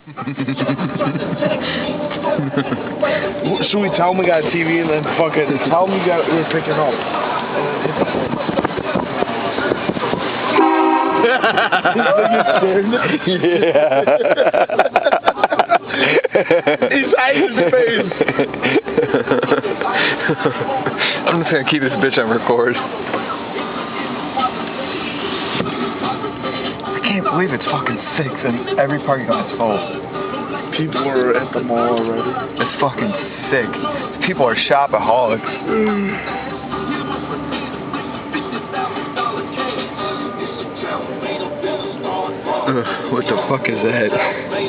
Should we tell him we got TV and then fucking tell him we're picking up? Yeah. He's hiding his face. I'm just gonna keep this bitch on record. I can't believe it's fucking 6 and every parking lot is full. People are at the mall already. It's fucking sick. People are shopaholics. What the fuck is that? Hey,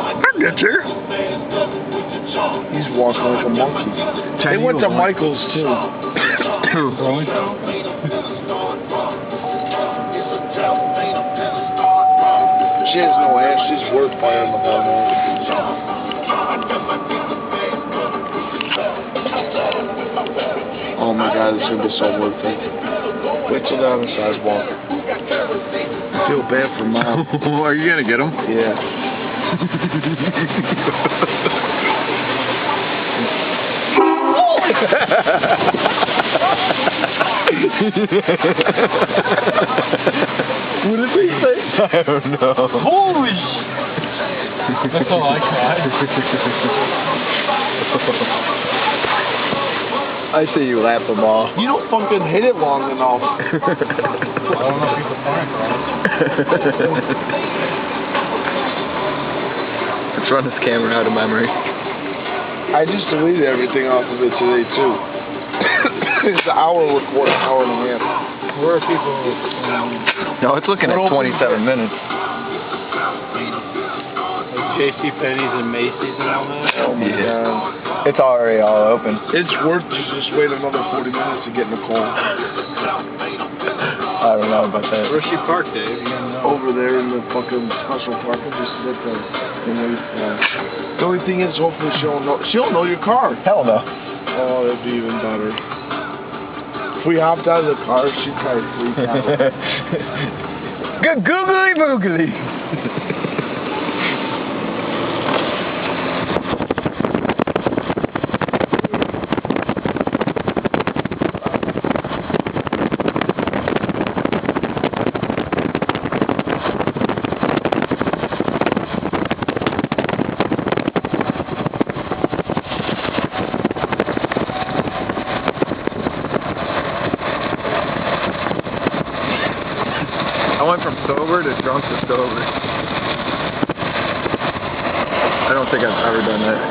I get you. He's walking like a monkey. They went to Michael's too. Really? She has no ass. She's worth playing the ball. Oh my god, it's gonna be so worth it. Wait till they're on the sidewalk. I feel bad for Mom. Are you gonna get him? Yeah. What did he say? I don't know. Holy shit! That's all I caught. I say you lap them all. You don't fucking hit it long enough. I don't know if people find it. Let's run this camera out of memory. I just deleted everything off of it today too. It's an hour record, an hour and a half. Where are people? No, it's looking at 27 minutes. Like JCPenney's and Macy's and all that? Oh my god. It's already all open. It's worth to just wait another 40 minutes to get in the car. I don't know about that. Where's she parked, Dave? You gotta know. Over there in the fucking special parking, just sit there and wait. The only thing is, hopefully she'll know your car. Hell no. Oh, that'd be even better. If we hopped out of the car, she'd probably freak out. Good googly boogly. I went from sober to drunk to sober. I don't think I've ever done that.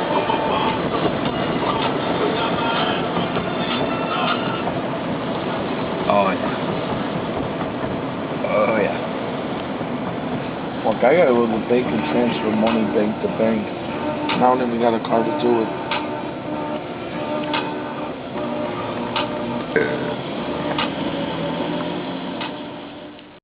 Oh yeah. Oh yeah. Fuck, I gotta go to the bank and transfer money bank to bank. I don't even got a card to do it.